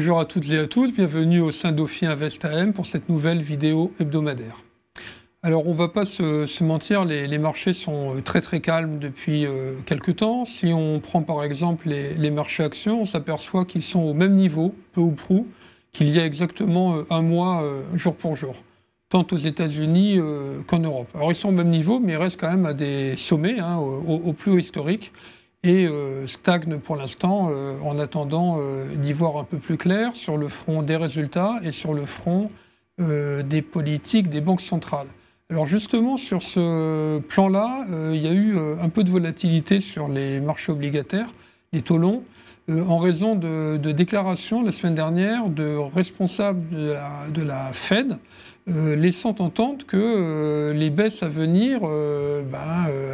Bonjour à toutes et à tous, bienvenue au sein d'Ophi Invest AM pour cette nouvelle vidéo hebdomadaire. Alors on ne va pas se mentir, les marchés sont très calmes depuis quelques temps. Si on prend par exemple les marchés actions, on s'aperçoit qu'ils sont au même niveau, peu ou prou, qu'il y a exactement un mois, jour pour jour, tant aux États-Unis qu'en Europe. Alors ils sont au même niveau, mais ils restent quand même à des sommets, au plus haut historique, et stagnent pour l'instant en attendant d'y voir un peu plus clair sur le front des résultats et sur le front des politiques des banques centrales. Alors justement, sur ce plan-là, il y a eu un peu de volatilité sur les marchés obligataires, les taux longs, en raison de déclarations la semaine dernière de responsables de la Fed, laissant entendre que les baisses à venir,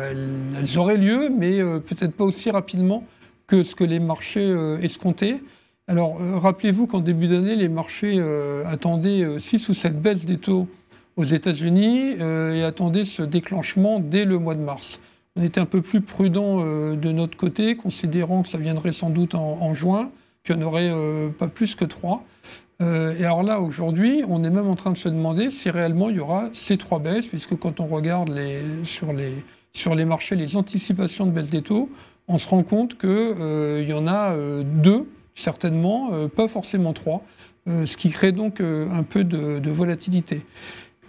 elles auraient lieu, mais peut-être pas aussi rapidement que ce que les marchés escomptaient. Alors, rappelez-vous qu'en début d'année, les marchés attendaient 6 ou 7 baisses des taux aux États-Unis et attendaient ce déclenchement dès le mois de mars. On était un peu plus prudent de notre côté, considérant que ça viendrait sans doute en juin, qu'il n'y en aurait pas plus que 3. Et alors là, aujourd'hui, on est même en train de se demander si réellement il y aura ces 3 baisses, puisque quand on regarde sur les marchés les anticipations de baisse des taux, on se rend compte qu'il y en a 2, certainement, pas forcément 3, ce qui crée donc un peu de volatilité.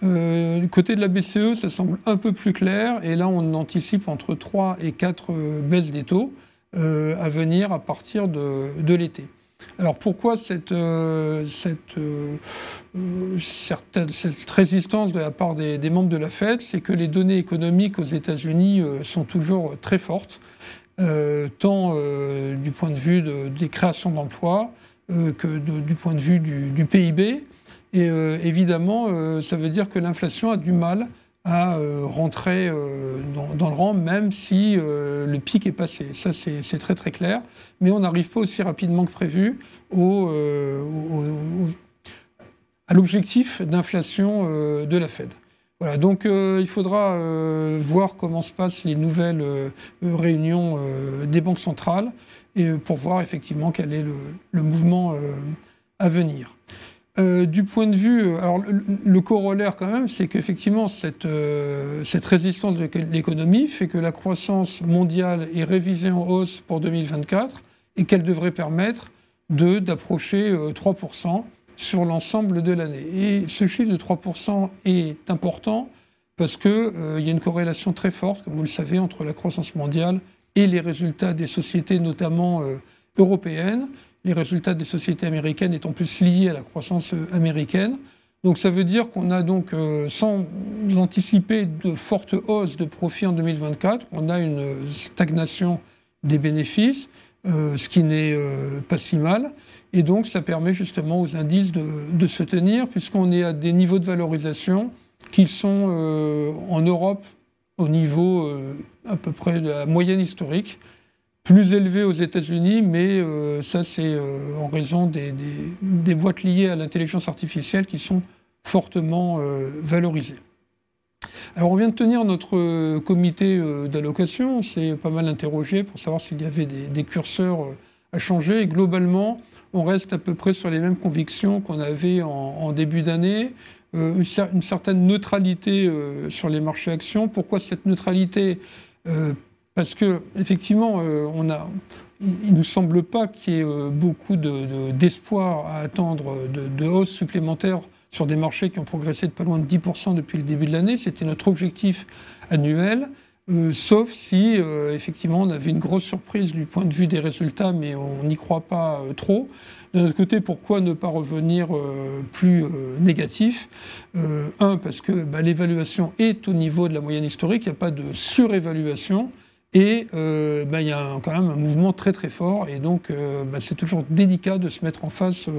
Du côté de la BCE, ça semble un peu plus clair, et là on anticipe entre 3 et 4 baisses des taux à venir à partir de l'été. Alors pourquoi cette résistance de la part des membres de la Fed? C'est que les données économiques aux États-Unis sont toujours très fortes, tant du point de vue des créations d'emplois que du point de vue du PIB. Et évidemment, ça veut dire que l'inflation a du mal à rentrer dans le rang, même si le pic est passé. Ça, c'est très clair. Mais on n'arrive pas aussi rapidement que prévu à l'objectif d'inflation de la Fed. Voilà, donc il faudra voir comment se passent les nouvelles réunions des banques centrales et pour voir effectivement quel est le mouvement à venir. Du point de vue, alors le corollaire quand même, c'est qu'effectivement cette résistance de l'économie fait que la croissance mondiale est révisée en hausse pour 2024 et qu'elle devrait permettre d'approcher 3% sur l'ensemble de l'année. Et ce chiffre de 3% est important parce qu'il y a une corrélation très forte, comme vous le savez, entre la croissance mondiale et les résultats des sociétés, notamment européennes. Les résultats des sociétés américaines étant plus liés à la croissance américaine. Donc ça veut dire qu'on a donc, sans anticiper de fortes hausses de profits en 2024, on a une stagnation des bénéfices, ce qui n'est pas si mal. Et donc ça permet justement aux indices de se tenir, puisqu'on est à des niveaux de valorisation qui sont en Europe au niveau à peu près de la moyenne historique, plus élevé aux États-Unis, mais ça c'est en raison des boîtes liées à l'intelligence artificielle qui sont fortement valorisées. Alors on vient de tenir notre comité d'allocation, on s'est pas mal interrogé pour savoir s'il y avait des curseurs à changer, et globalement on reste à peu près sur les mêmes convictions qu'on avait en début d'année, une certaine neutralité sur les marchés actions. Pourquoi cette neutralité? Parce qu'effectivement, il ne nous semble pas qu'il y ait beaucoup d'espoir à attendre de hausses supplémentaires sur des marchés qui ont progressé de pas loin de 10% depuis le début de l'année. C'était notre objectif annuel, sauf si effectivement on avait une grosse surprise du point de vue des résultats, mais on n'y croit pas trop. De notre côté, pourquoi ne pas revenir plus négatif? Parce que l'évaluation est au niveau de la moyenne historique, il n'y a pas de surévaluation. Et il y a quand même un mouvement très fort, et donc c'est toujours délicat de se mettre en face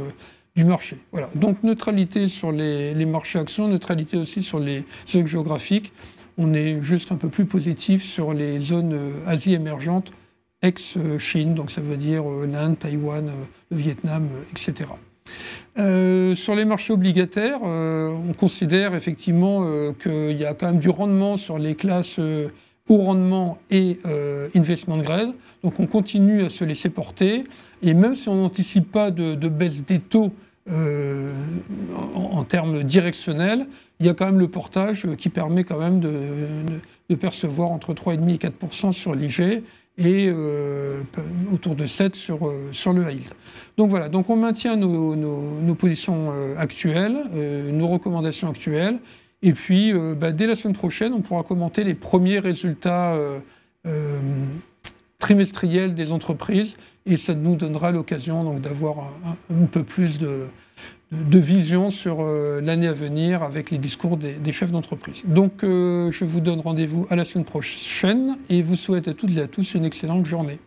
du marché. Voilà. Donc neutralité sur les marchés actions, neutralité aussi sur les zones géographiques. On est juste un peu plus positif sur les zones Asie émergentes, ex-Chine, donc ça veut dire l'Inde, Taïwan, le Vietnam, etc. Sur les marchés obligataires, on considère effectivement qu'il y a quand même du rendement sur les classes haut rendement et investment grade. Donc on continue à se laisser porter. Et même si on n'anticipe pas de baisse des taux en termes directionnels, il y a quand même le portage qui permet quand même de percevoir entre 3,5 et 4% sur l'IG et autour de 7 sur le high yield. Donc voilà, donc on maintient nos positions actuelles, nos recommandations actuelles. Et puis, dès la semaine prochaine, on pourra commenter les premiers résultats trimestriels des entreprises. Et ça nous donnera l'occasion d'avoir un peu plus de vision sur l'année à venir avec les discours des chefs d'entreprise. Donc, je vous donne rendez-vous à la semaine prochaine et vous souhaite à toutes et à tous une excellente journée.